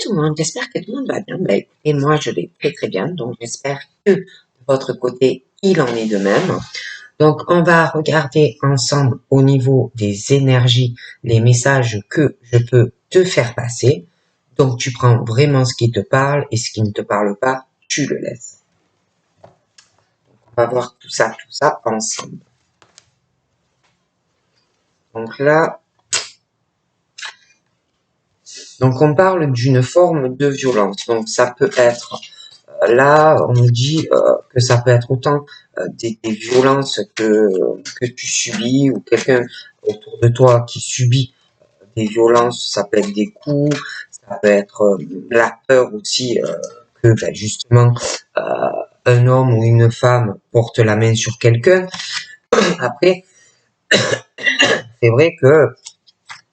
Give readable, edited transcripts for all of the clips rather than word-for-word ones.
tout le monde, j'espère que tout le monde va bien. Ben, et moi, je vais très très bien, donc j'espère que de votre côté, il en est de même. Donc, on va regarder ensemble au niveau des énergies, les messages que je peux te faire passer. Donc, tu prends vraiment ce qui te parle et ce qui ne te parle pas, tu le laisses. On va voir tout ça ensemble. Donc là, on parle d'une forme de violence. Donc, ça peut être là, on nous dit que ça peut être autant des violences que tu subis ou quelqu'un autour de toi qui subit des violences, ça peut être des coups, ça peut être la peur aussi que ben, justement un homme ou une femme porte la main sur quelqu'un. Après, c'est vrai que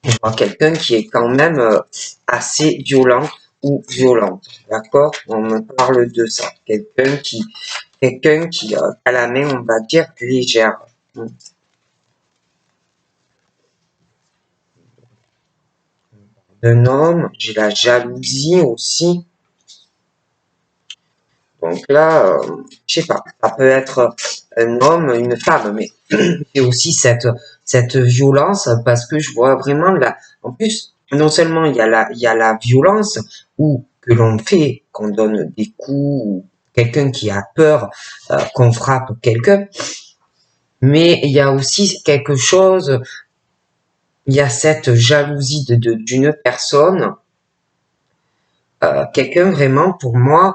je vois quelqu'un qui est quand même assez violent ou violente, d'accord? On me parle de ça, quelqu'un qui a la main, on va dire, légère. D'un homme, j'ai la jalousie aussi. Donc là, je sais pas, ça peut être un homme, une femme, mais j'ai aussi cette violence parce que je vois vraiment là. En plus, non seulement il y a la violence ou que l'on fait, qu'on donne des coups ou quelqu'un qui a peur qu'on frappe quelqu'un, mais il y a aussi quelque chose, il y a cette jalousie d'une personne, quelqu'un vraiment pour moi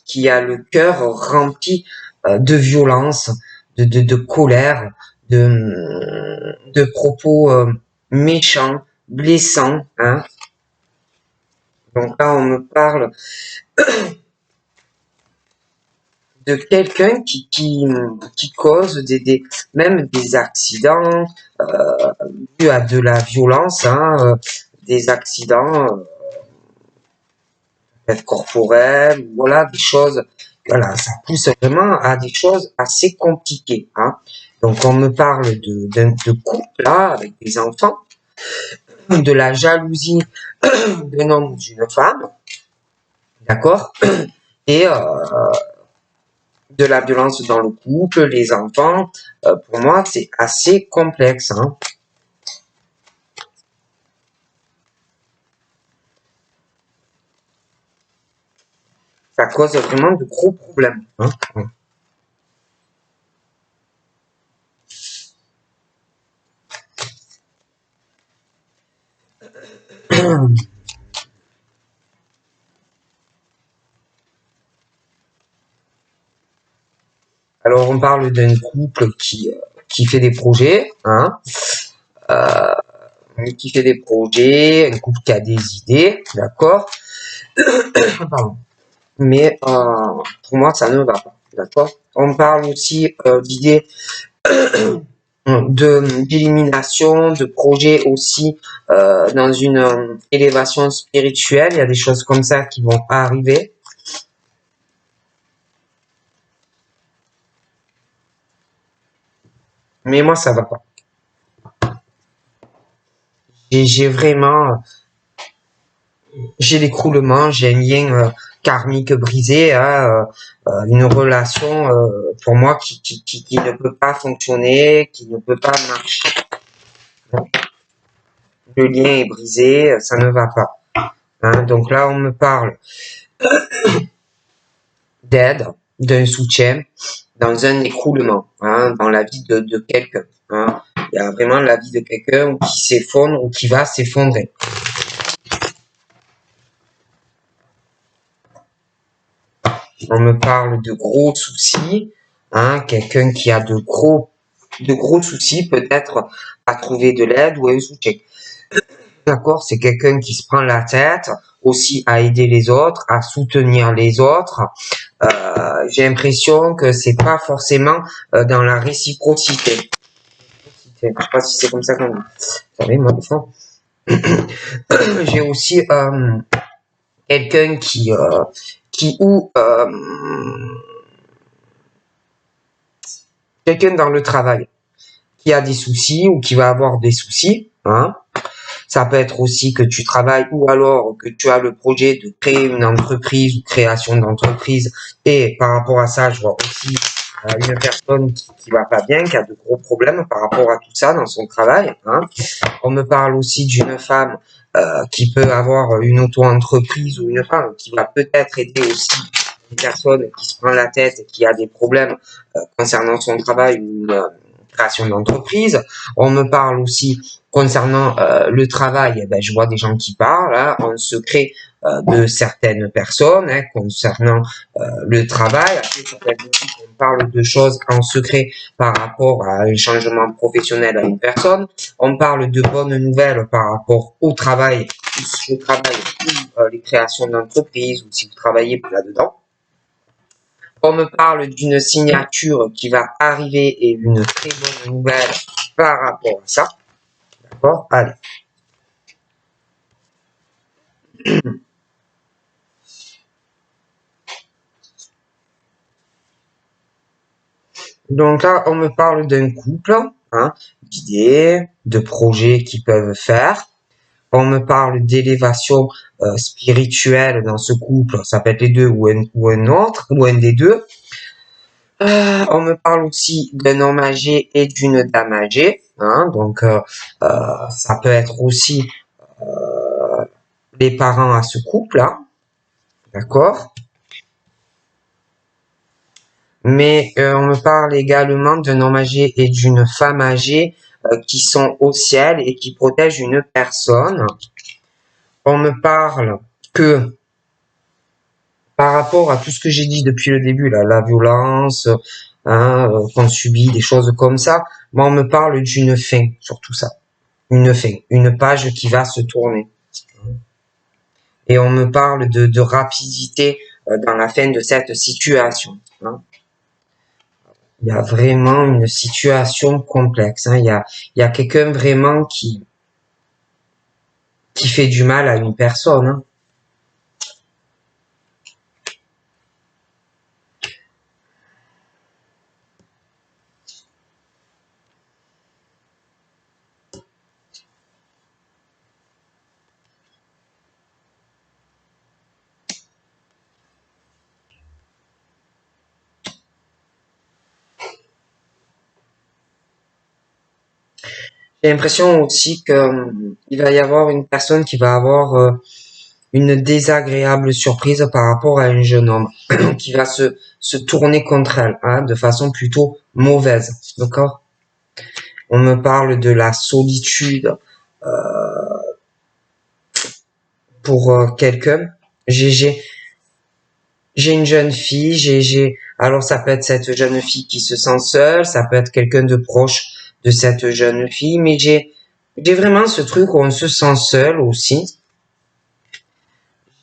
qui a le cœur rempli de violence, de colère, de propos méchants, blessants. Hein. Donc là, on me parle de quelqu'un qui cause même des accidents dû à de la violence, hein, des accidents corporels, voilà, des choses, voilà, ça pousse vraiment à des choses assez compliquées. Hein. Donc on me parle de couple là, avec des enfants, de la jalousie d'un homme ou d'une femme, d'accord, et de la violence dans le couple, les enfants. Pour moi, c'est assez complexe. Hein. Ça cause vraiment de gros problèmes. Hein. Alors, on parle d'un couple qui fait des projets, hein, qui fait des projets, un couple qui a des idées, d'accord. Pardon. Mais pour moi, ça ne va pas, d'accord. On parle aussi d'idées d'élimination, de projets aussi dans une élévation spirituelle. Il y a des choses comme ça qui vont arriver. Mais moi, ça va pas. J'ai vraiment, j'ai l'écroulement, j'ai un lien karmique brisé, hein, une relation pour moi qui ne peut pas fonctionner, qui ne peut pas marcher. Le lien est brisé, ça ne va pas. Hein, donc là, on me parle d'aide, d'un soutien, dans un écroulement, hein, dans la vie de quelqu'un. Hein. Il y a vraiment la vie de quelqu'un qui s'effondre ou qui va s'effondrer. On me parle de gros soucis, hein, quelqu'un qui a de gros soucis, peut-être à trouver de l'aide ou un soutien. D'accord, c'est quelqu'un qui se prend la tête aussi à aider les autres, à soutenir les autres. J'ai l'impression que c'est pas forcément dans la réciprocité. Je sais pas si c'est comme ça qu'on dit. Vous savez, moi, des fois, j'ai aussi quelqu'un quelqu'un dans le travail qui a des soucis ou qui va avoir des soucis, hein, Ça peut être aussi que tu travailles ou alors que tu as le projet de créer une entreprise ou création d'entreprise. Et par rapport à ça, je vois aussi une personne qui va pas bien, qui a de gros problèmes par rapport à tout ça dans son travail. Hein. On me parle aussi d'une femme qui peut avoir une auto-entreprise ou une femme qui va peut-être aider aussi une personne qui se prend la tête et qui a des problèmes concernant son travail ou une création d'entreprise. On me parle aussi concernant le travail. Eh ben, je vois des gens qui parlent hein, en secret de certaines personnes hein, concernant le travail. Après, ça peut être aussi qu'on parle de choses en secret par rapport à un changement professionnel à une personne. On parle de bonnes nouvelles par rapport au travail ou les créations d'entreprise ou si vous travaillez là-dedans. On me parle d'une signature qui va arriver et une très bonne nouvelle par rapport à ça. D'accord? Allez. Donc là, on me parle d'un couple, hein, d'idées, de projets qu'ils peuvent faire. On me parle d'élévation spirituelle dans ce couple, ça peut être les deux ou un autre, ou un des deux. On me parle aussi d'un homme âgé et d'une dame âgée, hein, donc ça peut être aussi les parents à ce couple-là, d'accord? Mais on me parle également d'un homme âgé et d'une femme âgée qui sont au ciel et qui protègent une personne. On me parle que par rapport à tout ce que j'ai dit depuis le début, là, la violence, hein, qu'on subit, des choses comme ça, moi on me parle d'une fin sur tout ça. Une fin, une page qui va se tourner. Et on me parle de rapidité dans la fin de cette situation. Hein. Il y a vraiment une situation complexe. Hein. Il y a quelqu'un vraiment qui fait du mal à une personne. Hein. J'ai l'impression aussi que il va y avoir une personne qui va avoir une désagréable surprise par rapport à un jeune homme qui va se tourner contre elle hein, de façon plutôt mauvaise. D'accord? On me parle de la solitude pour quelqu'un. J'ai une jeune fille, alors ça peut être cette jeune fille qui se sent seule, ça peut être quelqu'un de proche de cette jeune fille, mais j'ai vraiment ce truc où on se sent seul aussi.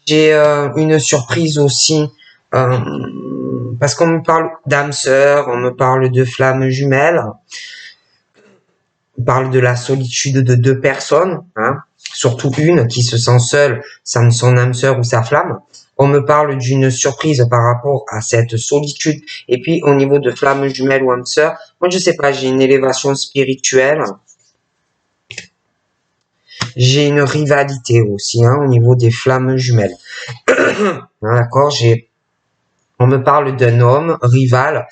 J'ai une surprise aussi euh, parce qu'on me parle d'âme sœur, on me parle de flammes jumelles, on parle de la solitude de deux personnes, hein, surtout une qui se sent seule sans son âme sœur ou sa flamme. On me parle d'une surprise par rapport à cette solitude. Et puis, au niveau de flammes jumelles ou âme sœur, moi, je sais pas, j'ai une élévation spirituelle. J'ai une rivalité aussi, hein, au niveau des flammes jumelles. D'accord, on me parle d'un homme rival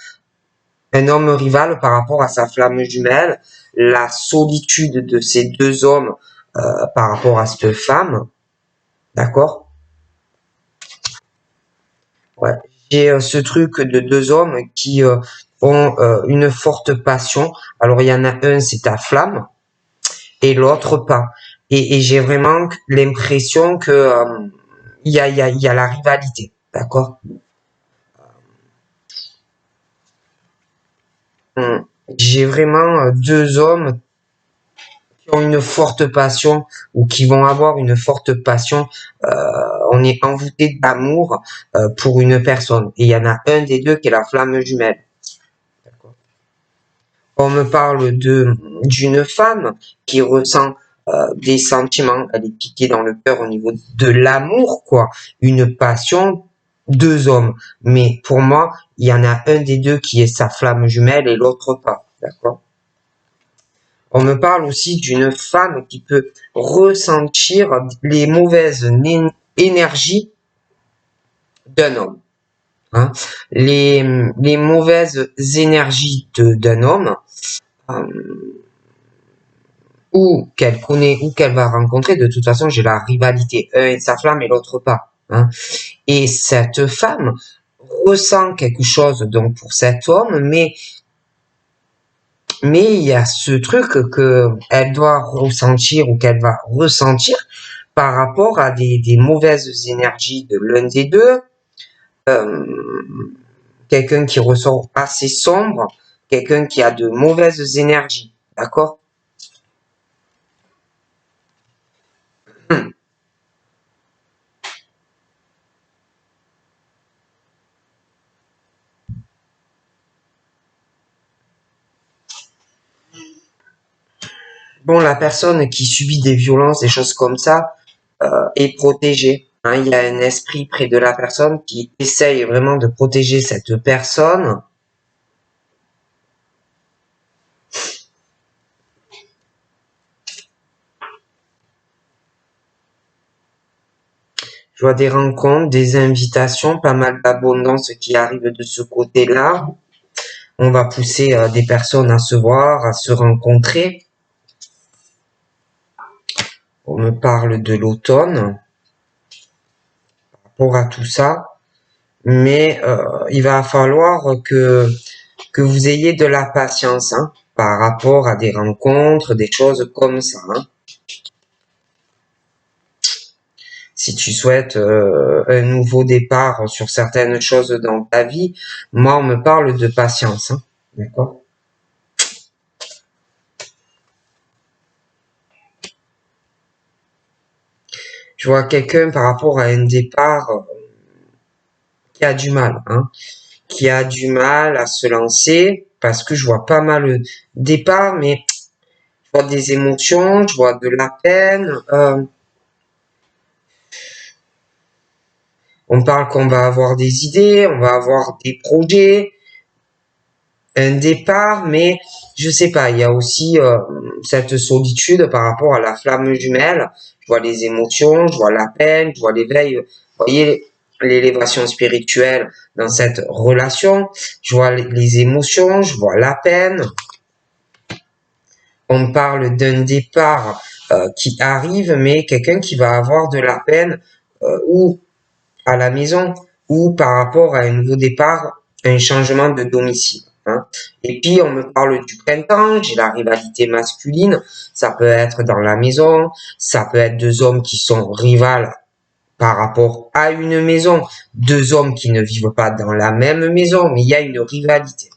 par rapport à sa flamme jumelle, la solitude de ces deux hommes par rapport à cette femme, d'accord? Ouais. J'ai ce truc de deux hommes qui ont une forte passion. Alors il y en a un, c'est ta flamme, et l'autre pas. Et j'ai vraiment l'impression que il y a la rivalité, d'accord? J'ai vraiment deux hommes qui ont une forte passion ou qui vont avoir une forte passion. On est envoûté d'amour pour une personne. Et il y en a un des deux qui est la flamme jumelle. On me parle d'une femme qui ressent des sentiments, elle est piquée dans le cœur au niveau de l'amour, quoi. Une passion, deux hommes. Mais pour moi, il y en a un des deux qui est sa flamme jumelle et l'autre pas. D'accord? On me parle aussi d'une femme qui peut ressentir les mauvaises énergies d'un homme. Hein. Les mauvaises énergies d'un homme, ou qu'elle connaît ou qu'elle va rencontrer, de toute façon, j'ai la rivalité. Un est sa flamme et l'autre pas. Hein. Et cette femme ressent quelque chose donc pour cet homme, mais il y a ce truc que elle doit ressentir ou qu'elle va ressentir par rapport à des mauvaises énergies de l'un des deux, quelqu'un qui ressort assez sombre, quelqu'un qui a de mauvaises énergies, d'accord? Bon, la personne qui subit des violences, des choses comme ça, est protégée. Hein, il y a un esprit près de la personne qui essaye vraiment de protéger cette personne. Je vois des rencontres, des invitations, pas mal d'abondance qui arrive de ce côté-là. On va pousser des personnes à se voir, à se rencontrer. On me parle de l'automne par rapport à tout ça. Mais il va falloir que vous ayez de la patience hein, par rapport à des rencontres, des choses comme ça. Hein. Si tu souhaites un nouveau départ sur certaines choses dans ta vie, moi on me parle de patience. Hein. D'accord? Je vois quelqu'un par rapport à un départ qui a du mal, hein, qui a du mal à se lancer parce que je vois pas mal de départ, mais je vois des émotions, je vois de la peine. On parle qu'on va avoir des idées, on va avoir des projets, un départ, mais je sais pas, il y a aussi cette solitude par rapport à la flamme jumelle. Je vois les émotions, je vois la peine, je vois l'éveil. Vous voyez l'élévation spirituelle dans cette relation. Je vois les émotions, je vois la peine. On parle d'un départ qui arrive, mais quelqu'un qui va avoir de la peine ou à la maison ou par rapport à un nouveau départ, un changement de domicile. Hein. Et puis, on me parle du printemps, j'ai la rivalité masculine, ça peut être dans la maison, ça peut être deux hommes qui sont rivales par rapport à une maison, deux hommes qui ne vivent pas dans la même maison, mais il y a une rivalité.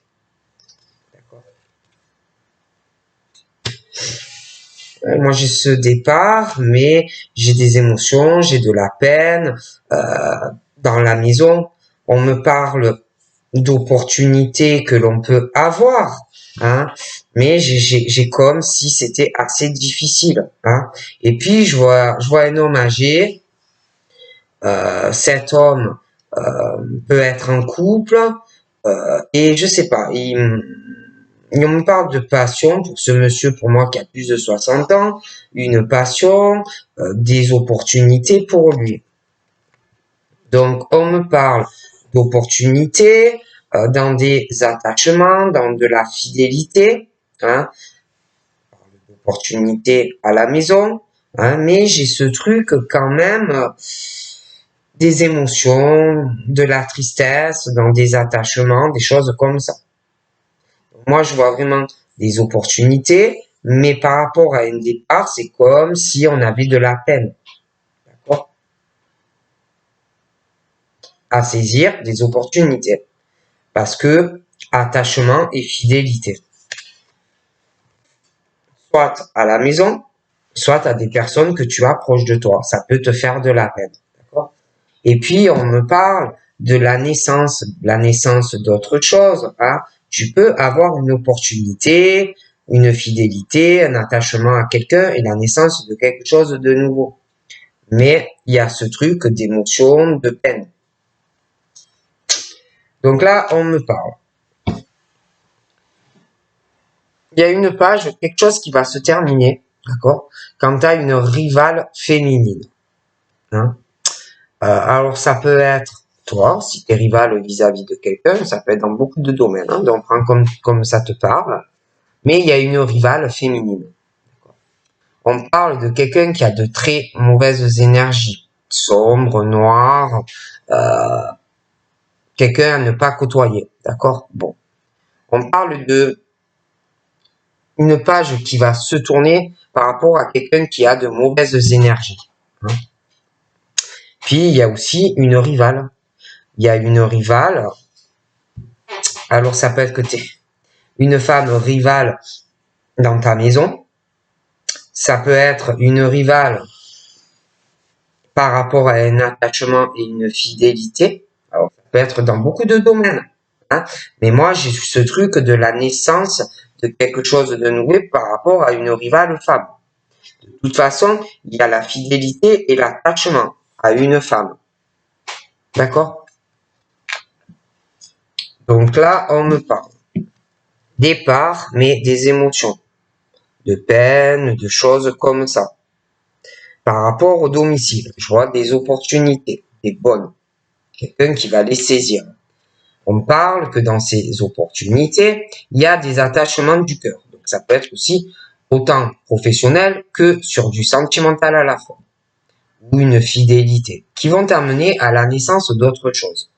Moi, j'ai ce départ, mais j'ai des émotions, j'ai de la peine dans la maison. On me parle d'opportunités que l'on peut avoir, hein, mais j'ai comme si c'était assez difficile. Hein. Et puis, je vois un homme âgé. Cet homme peut être en couple et je sais pas. On me parle de passion pour ce monsieur, pour moi, qui a plus de 60 ans, une passion, des opportunités pour lui. Donc, on me parle d'opportunités dans des attachements, dans de la fidélité, hein, d'opportunités à la maison, hein, mais j'ai ce truc quand même des émotions, de la tristesse, dans des attachements, des choses comme ça. Moi, je vois vraiment des opportunités, mais par rapport à un départ, c'est comme si on avait de la peine. D'accord? À saisir des opportunités. Parce que attachement et fidélité. Soit à la maison, soit à des personnes que tu as proches de toi. Ça peut te faire de la peine. D'accord? Et puis, on me parle de la naissance d'autre chose. Hein. Tu peux avoir une opportunité, une fidélité, un attachement à quelqu'un et la naissance de quelque chose de nouveau. Mais il y a ce truc d'émotion, de peine. Donc là, on me parle il y a une page, quelque chose qui va se terminer, d'accord, quand tu as une rivale féminine. Hein. Alors ça peut être toi, si tu es rival vis-à-vis de quelqu'un, ça peut être dans beaucoup de domaines, hein, donc prends comme ça te parle, mais il y a une rivale féminine. On parle de quelqu'un qui a de très mauvaises énergies, sombre, noir, quelqu'un à ne pas côtoyer, d'accord. Bon, on parle de une page qui va se tourner par rapport à quelqu'un qui a de mauvaises énergies. Hein. Puis il y a aussi une rivale. Il y a une rivale. Alors ça peut être que tu es une femme rivale dans ta maison. Ça peut être une rivale par rapport à un attachement et une fidélité. Alors, ça peut être dans beaucoup de domaines. Hein. Mais moi, j'ai ce truc de la naissance de quelque chose de nouveau par rapport à une rivale femme. De toute façon, il y a la fidélité et l'attachement à une femme. D'accord? Donc là, on me parle des parts, mais des émotions, de peine, de choses comme ça. Par rapport au domicile, je vois des opportunités, des bonnes. Quelqu'un qui va les saisir. On parle que dans ces opportunités, il y a des attachements du cœur. Donc ça peut être aussi autant professionnel que sur du sentimental à la fois. Ou une fidélité, qui vont t'amener à la naissance d'autres choses.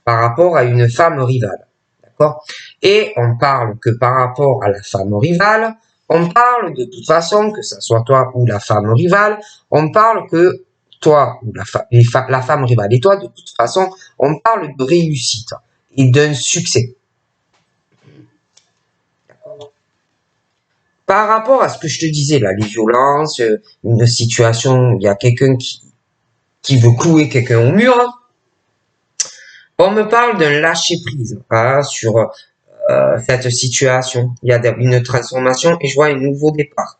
Par rapport à une femme rivale. D'accord? Et on parle que par rapport à la femme rivale, on parle de toute façon, que ce soit toi ou la femme rivale, on parle que toi ou la femme rivale et toi, de toute façon, on parle de réussite et d'un succès. Par rapport à ce que je te disais là, les violences, une situation où il y a quelqu'un qui veut clouer quelqu'un au mur, on me parle d'un lâcher prise hein, sur cette situation. Il y a une transformation et je vois un nouveau départ.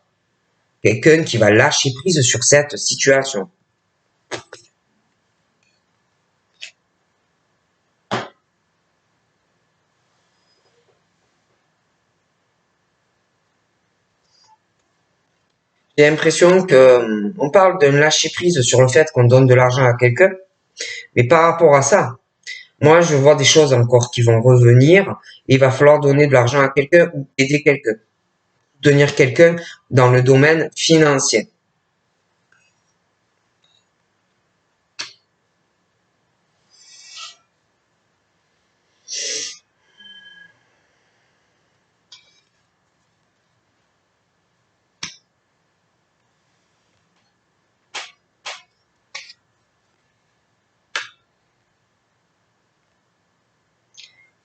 Quelqu'un qui va lâcher prise sur cette situation. J'ai l'impression que on parle d'un lâcher prise sur le fait qu'on donne de l'argent à quelqu'un, mais par rapport à ça, moi je vois des choses encore qui vont revenir. Et il va falloir donner de l'argent à quelqu'un ou aider quelqu'un, soutenir quelqu'un dans le domaine financier.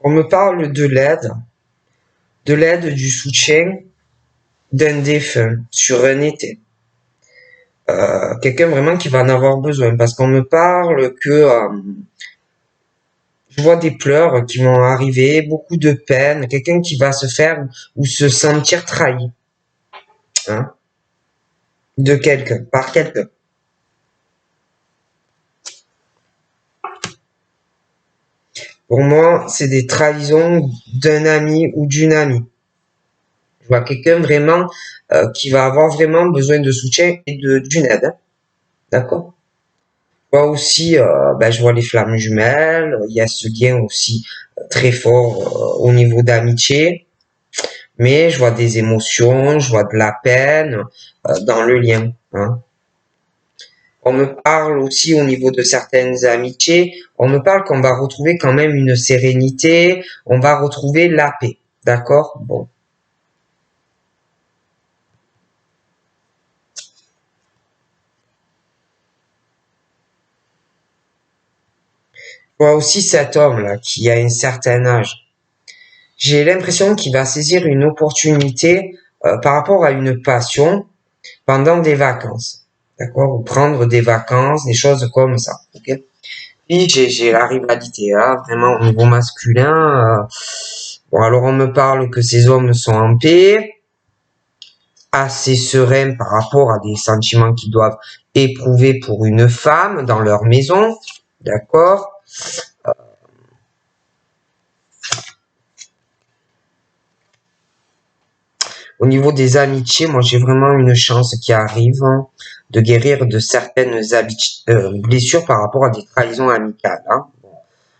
On me parle de l'aide, du soutien d'un défunt sur un été. Quelqu'un vraiment qui va en avoir besoin parce qu'on me parle que je vois des pleurs qui vont arriver, beaucoup de peine, quelqu'un qui va se faire ou se sentir trahi hein, de quelqu'un, par quelqu'un. Pour moi, c'est des trahisons d'un ami ou d'une amie. Je vois quelqu'un vraiment qui va avoir vraiment besoin de soutien et d'une aide. Hein, d'accord? Je vois aussi, je vois les flammes jumelles, il y a ce lien aussi très fort au niveau d'amitié, mais je vois des émotions, je vois de la peine dans le lien. Hein. On me parle aussi au niveau de certaines amitiés, on me parle qu'on va retrouver quand même une sérénité, on va retrouver la paix. D'accord? Bon. Je vois aussi cet homme-là qui a un certain âge. J'ai l'impression qu'il va saisir une opportunité par rapport à une passion pendant des vacances. D'accord? Ou prendre des vacances, des choses comme ça. Ok? Puis j'ai la rivalité, hein, vraiment au niveau masculin. Bon, alors on me parle que ces hommes sont en paix, assez sereins par rapport à des sentiments qu'ils doivent éprouver pour une femme dans leur maison. D'accord? Au niveau des amitiés, moi j'ai vraiment une chance qui arrive hein, de guérir de certaines blessures par rapport à des trahisons amicales. Hein.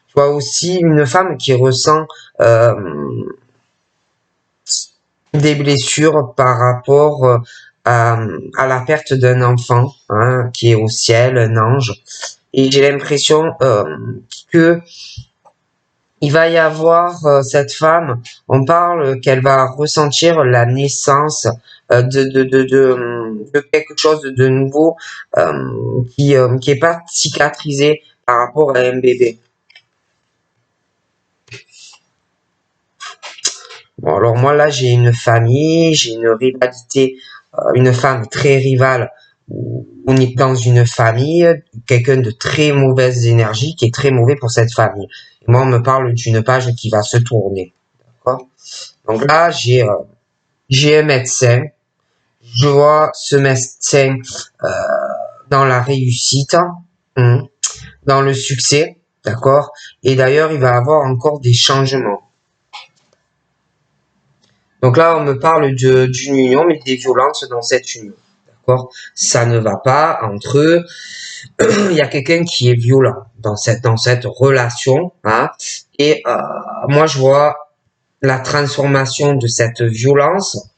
Je vois aussi une femme qui ressent des blessures par rapport à la perte d'un enfant hein, qui est au ciel, un ange. Et j'ai l'impression que il va y avoir cette femme, on parle qu'elle va ressentir la naissance de quelque chose de nouveau qui est pas cicatrisé par rapport à un bébé. Bon, alors moi là j'ai une famille, j'ai une rivalité, une femme très rivale. On est dans une famille, quelqu'un de très mauvaise énergie qui est très mauvais pour cette famille. Et moi on me parle d'une page qui va se tourner. D'accord. Donc là j'ai un médecin. Je vois ce médecin euh, dans la réussite, hein, dans le succès, d'accord. Et d'ailleurs il va avoir encore des changements. Donc là, on me parle d'une union, mais des violences dans cette union. D'accord? Ça ne va pas entre eux. Il y a quelqu'un qui est violent dans cette relation. Hein, et moi, je vois la transformation de cette violence,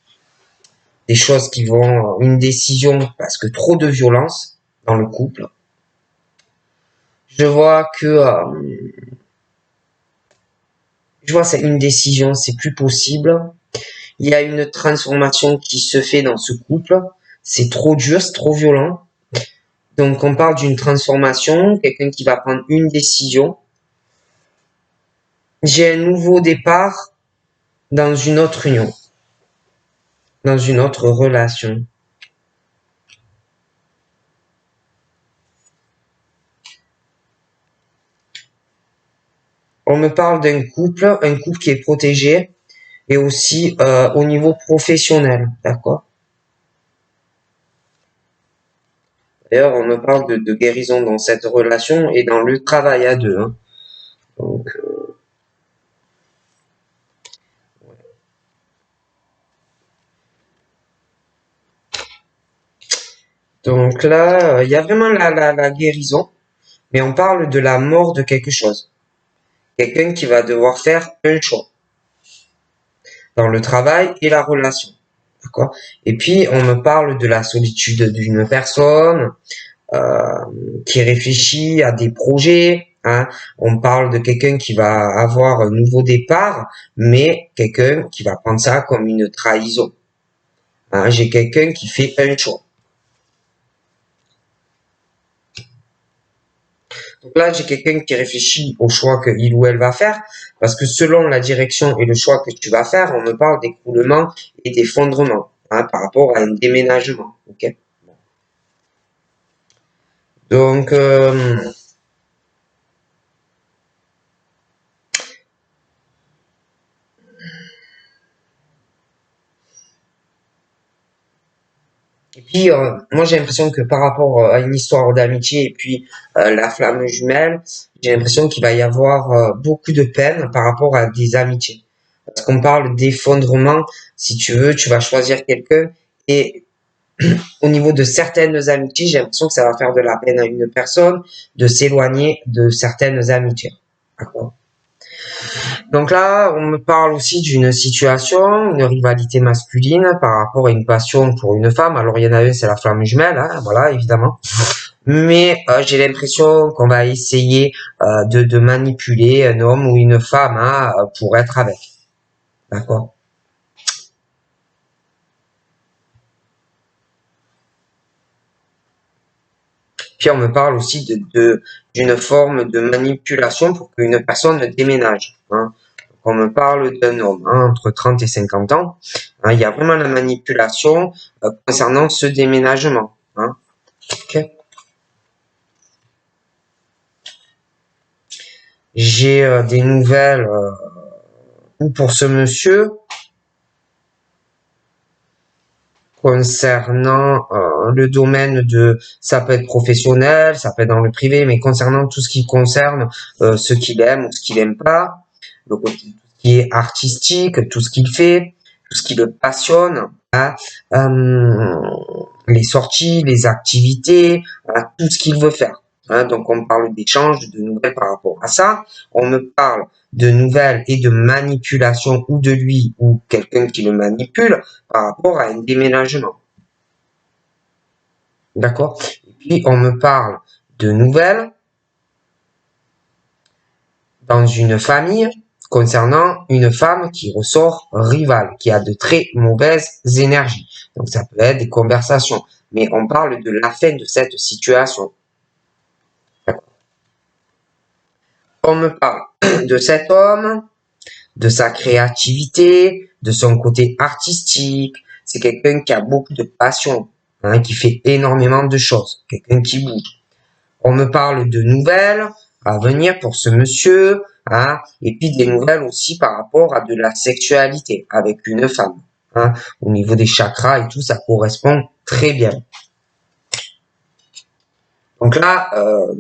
des choses qui vont, une décision, parce que trop de violence dans le couple. Je vois que, je vois c'est une décision, c'est plus possible. Il y a une transformation qui se fait dans ce couple. C'est trop dur, c'est trop violent. Donc on parle d'une transformation, quelqu'un qui va prendre une décision. J'ai un nouveau départ dans une autre union, dans une autre relation. On me parle d'un couple, un couple qui est protégé, et aussi au niveau professionnel, d'accord? D'ailleurs, on me parle de guérison dans cette relation et dans le travail à deux. Hein. Donc, donc là, il y a vraiment la guérison, mais on parle de la mort de quelque chose. Quelqu'un qui va devoir faire un choix dans le travail et la relation. D'accord. Et puis, on me parle de la solitude d'une personne euh, qui réfléchit à des projets. Hein. On parle de quelqu'un qui va avoir un nouveau départ, mais quelqu'un qui va prendre ça comme une trahison. Hein. J'ai quelqu'un qui fait un choix. Donc là, j'ai quelqu'un qui réfléchit au choix qu'il ou elle va faire, parce que selon la direction et le choix que tu vas faire, on me parle d'écroulement et d'effondrement hein, par rapport à un déménagement. Ok. Donc, et puis, moi, j'ai l'impression que par rapport à une histoire d'amitié et puis la flamme jumelle, j'ai l'impression qu'il va y avoir beaucoup de peine par rapport à des amitiés. Parce qu'on parle d'effondrement, si tu veux, tu vas choisir quelqu'un et au niveau de certaines amitiés, j'ai l'impression que ça va faire de la peine à une personne de s'éloigner de certaines amitiés. D'accord. Donc là, on me parle aussi d'une situation, une rivalité masculine par rapport à une passion pour une femme. Alors il y en a une, c'est la flamme jumelle, hein, voilà, évidemment. Mais j'ai l'impression qu'on va essayer de manipuler un homme ou une femme hein, pour être avec. D'accord. Puis on me parle aussi d'une forme de manipulation pour qu'une personne déménage. Hein. On me parle d'un homme hein, entre 30 et 50 ans. Hein, il y a vraiment la manipulation concernant ce déménagement. Hein. Okay. J'ai des nouvelles pour ce monsieur concernant le domaine de, ça peut être professionnel, ça peut être dans le privé, mais concernant tout ce qui concerne ce qu'il aime ou ce qu'il aime pas, donc tout ce qui est artistique, tout ce qu'il fait, tout ce qui le passionne, hein, les sorties, les activités, hein, tout ce qu'il veut faire. Hein. Donc on parle d'échange, de nouvelles par rapport à ça. On me parle de nouvelles et de manipulation ou de lui ou quelqu'un qui le manipule par rapport à un déménagement. D'accord? Et puis on me parle de nouvelles dans une famille concernant une femme qui ressort rivale, qui a de très mauvaises énergies. Donc ça peut être des conversations, mais on parle de la fin de cette situation. On me parle de cet homme, de sa créativité, de son côté artistique. C'est quelqu'un qui a beaucoup de passion, hein, qui fait énormément de choses, quelqu'un qui bouge. On me parle de nouvelles à venir pour ce monsieur, hein, et puis des nouvelles aussi par rapport à de la sexualité avec une femme. Hein. Au niveau des chakras et tout, ça correspond très bien. Donc là,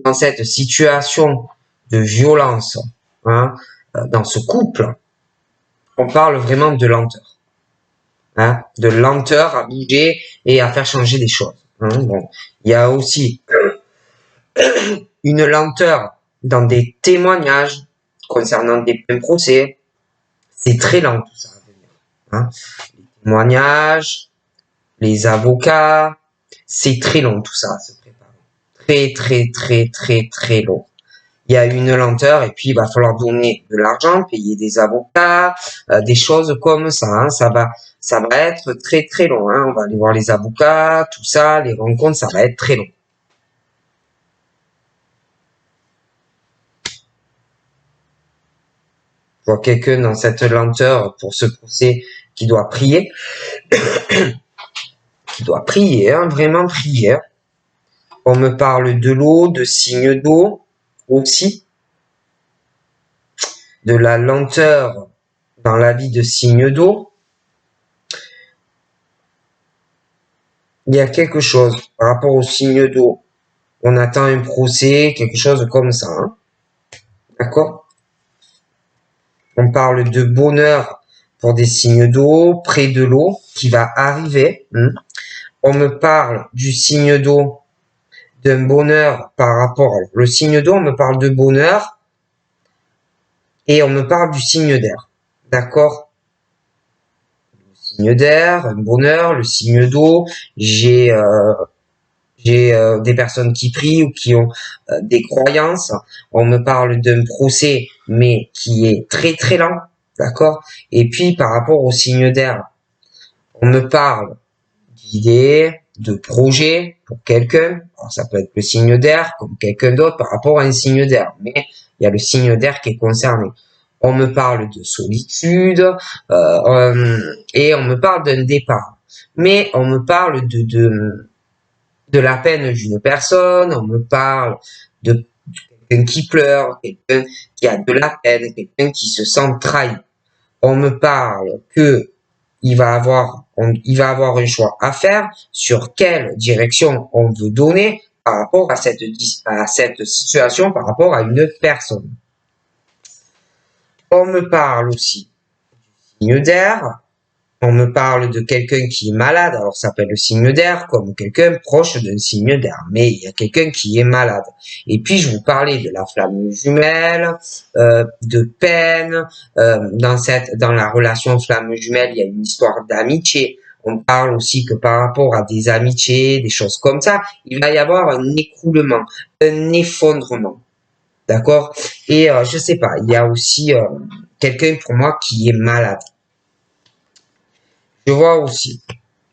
dans cette situation de violence, hein, dans ce couple, on parle vraiment de lenteur. Hein, de lenteur à bouger et à faire changer des choses. Hein. Bon, il y a aussi une lenteur dans des témoignages concernant des procès. C'est très lent tout ça à venir. Hein. Les témoignages, les avocats, c'est très long tout ça à se préparer. Très long. Il y a une lenteur et puis il va falloir donner de l'argent, payer des avocats, des choses comme ça. Hein. Ça va être très long. Hein. On va aller voir les avocats, tout ça, les rencontres, ça va être très long. Je vois quelqu'un dans cette lenteur pour ce procès qui doit prier, hein, vraiment prier. On me parle de l'eau, de signes d'eau aussi, de la lenteur dans la vie de signes d'eau. Il y a quelque chose par rapport aux signes d'eau. On attend un procès, quelque chose comme ça. Hein. D'accord? On parle de bonheur pour des signes d'eau, près de l'eau, qui va arriver. Hein. On me parle du signe d'eau, d'un bonheur par rapport... Le signe d'eau, on me parle de bonheur et on me parle du signe d'air. D'accord? Le signe d'air, un bonheur, le signe d'eau, j'ai des personnes qui prient ou qui ont des croyances. On me parle d'un procès, mais qui est très lent, d'accord? Et puis par rapport au signe d'air, on me parle d'idées, de projets pour quelqu'un. Alors ça peut être le signe d'air comme quelqu'un d'autre par rapport à un signe d'air, mais il y a le signe d'air qui est concerné. On me parle de solitude et on me parle d'un départ, mais on me parle de la peine d'une personne, on me parle de quelqu'un qui pleure, quelqu'un qui a de la peine, quelqu'un qui se sent trahi. On me parle que il va avoir un choix à faire sur quelle direction on veut donner par rapport à cette situation, par rapport à une personne. On me parle aussi du signe d'air. On me parle de quelqu'un qui est malade, alors ça s'appelle le signe d'air, comme quelqu'un proche d'un signe d'air, mais il y a quelqu'un qui est malade. Et puis je vous parlais de la flamme jumelle, de peine, dans la relation flamme jumelle, il y a une histoire d'amitié. On parle aussi que par rapport à des amitiés, des choses comme ça, il va y avoir un écroulement, un effondrement. D'accord? Et je sais pas, il y a aussi quelqu'un pour moi qui est malade. Je vois aussi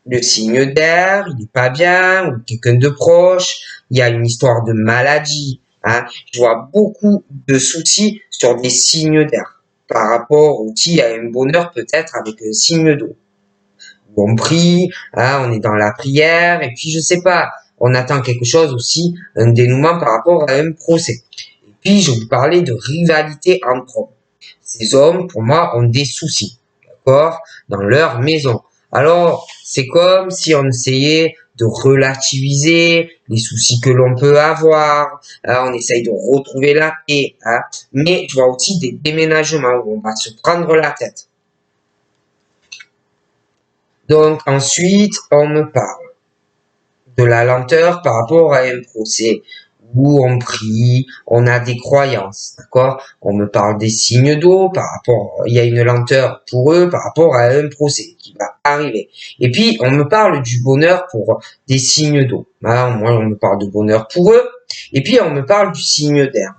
le signe d'air, il n'est pas bien, ou quelqu'un de proche, il y a une histoire de maladie. Hein. Je vois beaucoup de soucis sur des signes d'air par rapport aussi à un bonheur peut-être avec un signe d'eau. On prie, hein, on est dans la prière, et puis je sais pas, on attend quelque chose aussi, un dénouement par rapport à un procès. Et puis je vous parlais de rivalité entre hommes. Ces hommes, pour moi, ont des soucis, d'accord, dans leur maison. Alors, c'est comme si on essayait de relativiser les soucis que l'on peut avoir, hein, on essaye de retrouver la paix, hein, mais je vois aussi des déménagements où on va se prendre la tête. Donc ensuite, on me parle de la lenteur par rapport à un procès où on prie, on a des croyances, d'accord? On me parle des signes d'eau par rapport, il y a une lenteur pour eux par rapport à un procès qui va arriver. Et puis, on me parle du bonheur pour des signes d'eau. Moi, on me parle de bonheur pour eux. Et puis, on me parle du signe d'air.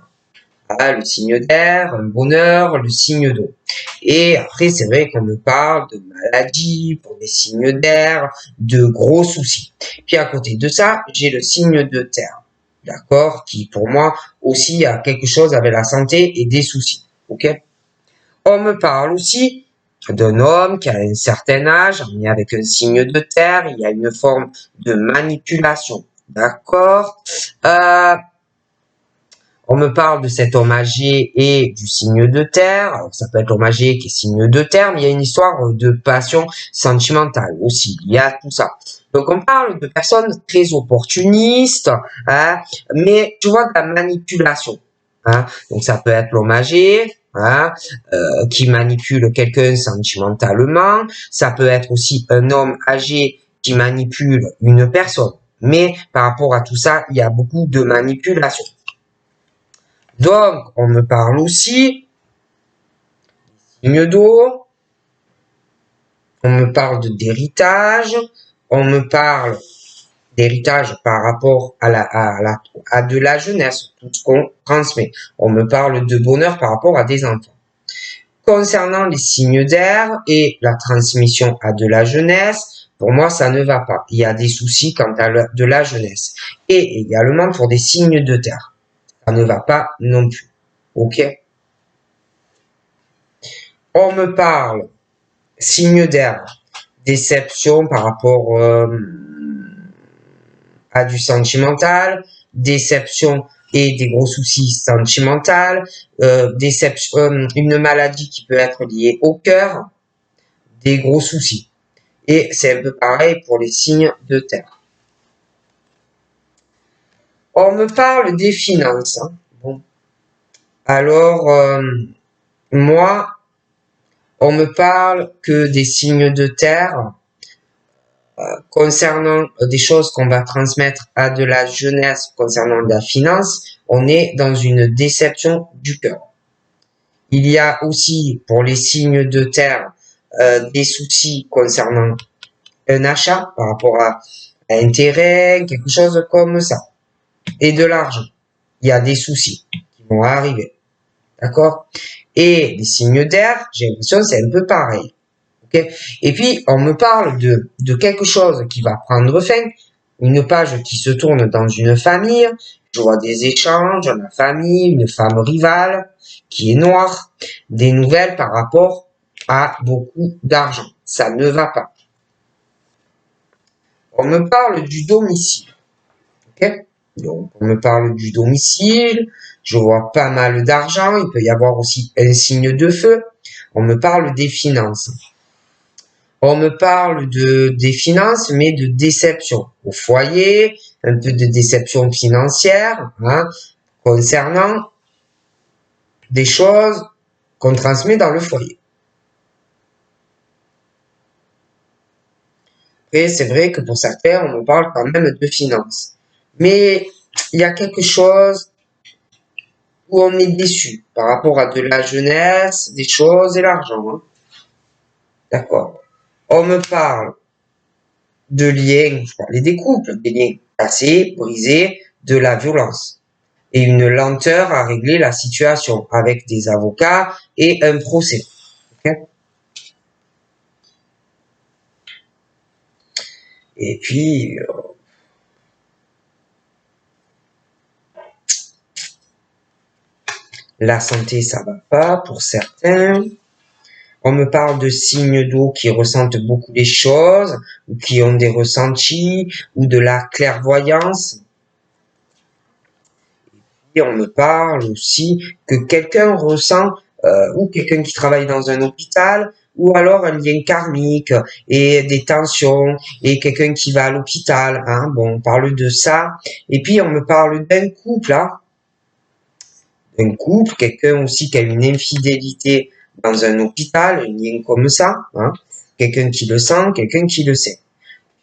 Ah, le signe d'air, un bonheur, le signe d'eau. Et après, c'est vrai qu'on me parle de maladie, pour des signes d'air, de gros soucis. Puis à côté de ça, j'ai le signe de terre, d'accord, qui pour moi aussi a quelque chose avec la santé et des soucis, ok. On me parle aussi d'un homme qui a un certain âge, mais avec un signe de terre, il y a une forme de manipulation, d'accord. On me parle de cet homme âgé et du signe de terre. Alors, ça peut être l'homme âgé qui est signe de terre, mais il y a une histoire de passion sentimentale aussi. Il y a tout ça. Donc, on parle de personnes très opportunistes, hein, mais tu vois, de la manipulation. Hein. Donc, ça peut être l'homme âgé, hein, qui manipule quelqu'un sentimentalement. Ça peut être aussi un homme âgé qui manipule une personne. Mais par rapport à tout ça, il y a beaucoup de manipulation. Donc, on me parle aussi signe d'eau, on me parle d'héritage, on me parle d'héritage par rapport à de la jeunesse, tout ce qu'on transmet. On me parle de bonheur par rapport à des enfants. Concernant les signes d'air et la transmission à de la jeunesse, pour moi, ça ne va pas. Il y a des soucis quant à de la jeunesse. Et également pour des signes de terre. Ça ne va pas non plus. Ok? On me parle signe d'air, déception par rapport à du sentimental, déception et des gros soucis sentimentaux, déception, une maladie qui peut être liée au cœur, des gros soucis. Et c'est un peu pareil pour les signes de terre. On me parle des finances. Hein. Bon. Alors, moi, on me parle que des signes de terre concernant des choses qu'on va transmettre à de la jeunesse concernant la finance, on est dans une déception du cœur. Il y a aussi pour les signes de terre des soucis concernant un achat par rapport à un terrain, quelque chose comme ça, et de l'argent. Il y a des soucis qui vont arriver, d'accord? Et les signes d'air, j'ai l'impression que c'est un peu pareil. Okay. Et puis, on me parle de quelque chose qui va prendre fin, une page qui se tourne dans une famille, je vois des échanges dans la famille, une femme rivale qui est noire, des nouvelles par rapport à beaucoup d'argent. Ça ne va pas. On me parle du domicile. Okay. Donc, on me parle du domicile, je vois pas mal d'argent, il peut y avoir aussi un signe de feu. On me parle des finances. On me parle des finances, mais de déception au foyer, un peu de déception financière, hein, concernant des choses qu'on transmet dans le foyer. Et c'est vrai que pour certains, on me parle quand même de finances. Mais il y a quelque chose où on est déçu par rapport à de la jeunesse, des choses et l'argent. Hein. D'accord. On me parle de liens, je parlais des couples, des liens cassés, brisés, de la violence et une lenteur à régler la situation avec des avocats et un procès. Okay. Et puis, la santé, ça va pas pour certains. On me parle de signes d'eau qui ressentent beaucoup les choses, ou qui ont des ressentis, ou de la clairvoyance. Et on me parle aussi que quelqu'un ressent, ou quelqu'un qui travaille dans un hôpital, ou alors un lien karmique, et des tensions, et quelqu'un qui va à l'hôpital. Hein. Bon, on parle de ça. Et puis on me parle d'un couple, hein. Un couple, quelqu'un aussi qui a une infidélité dans un hôpital, un lien comme ça. Hein. quelqu'un qui le sent, quelqu'un qui le sait.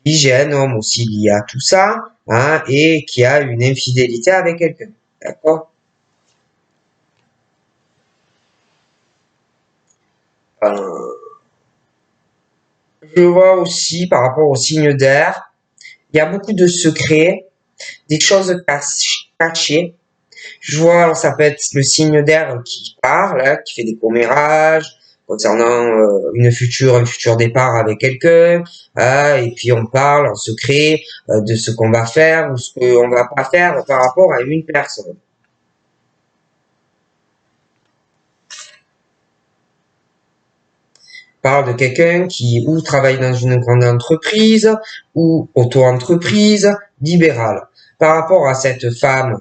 Puis j'ai un homme aussi lié à tout ça, hein, et qui a une infidélité avec quelqu'un. D'accord? Je vois aussi par rapport au signe d'air, il y a beaucoup de secrets, des choses cachées. Je vois, alors ça peut être le signe d'air qui parle, hein, qui fait des commérages concernant un futur départ avec quelqu'un, et puis on parle en secret de ce qu'on va faire ou ce qu'on va pas faire par rapport à une personne. Parle de quelqu'un qui ou travaille dans une grande entreprise ou auto-entreprise libérale. Par rapport à cette femme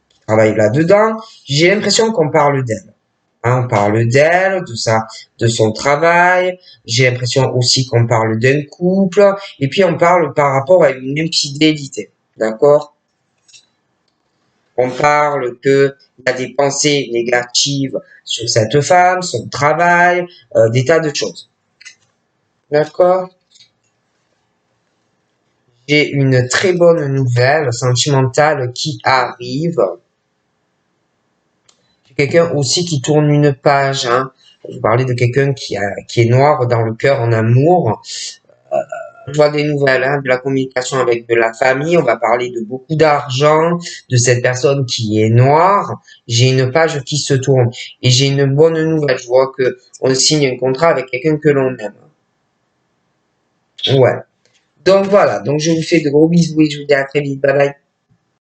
qui travaille là-dedans, j'ai l'impression qu'on parle d'elle. Hein, on parle d'elle, de son travail. J'ai l'impression aussi qu'on parle d'un couple. Et puis on parle par rapport à une infidélité. D'accord? On parle que il y a des pensées négatives sur cette femme, son travail, des tas de choses. D'accord? J'ai une très bonne nouvelle sentimentale qui arrive. J'ai quelqu'un aussi qui tourne une page. Hein. Je parlais de quelqu'un qui est noir dans le cœur en amour. Je vois des nouvelles, hein, de la communication avec de la famille. On va parler de beaucoup d'argent, de cette personne qui est noire. J'ai une page qui se tourne et j'ai une bonne nouvelle. Je vois que on signe un contrat avec quelqu'un que l'on aime. Ouais. Donc voilà. Donc je vous fais de gros bisous et je vous dis à très vite. Bye bye.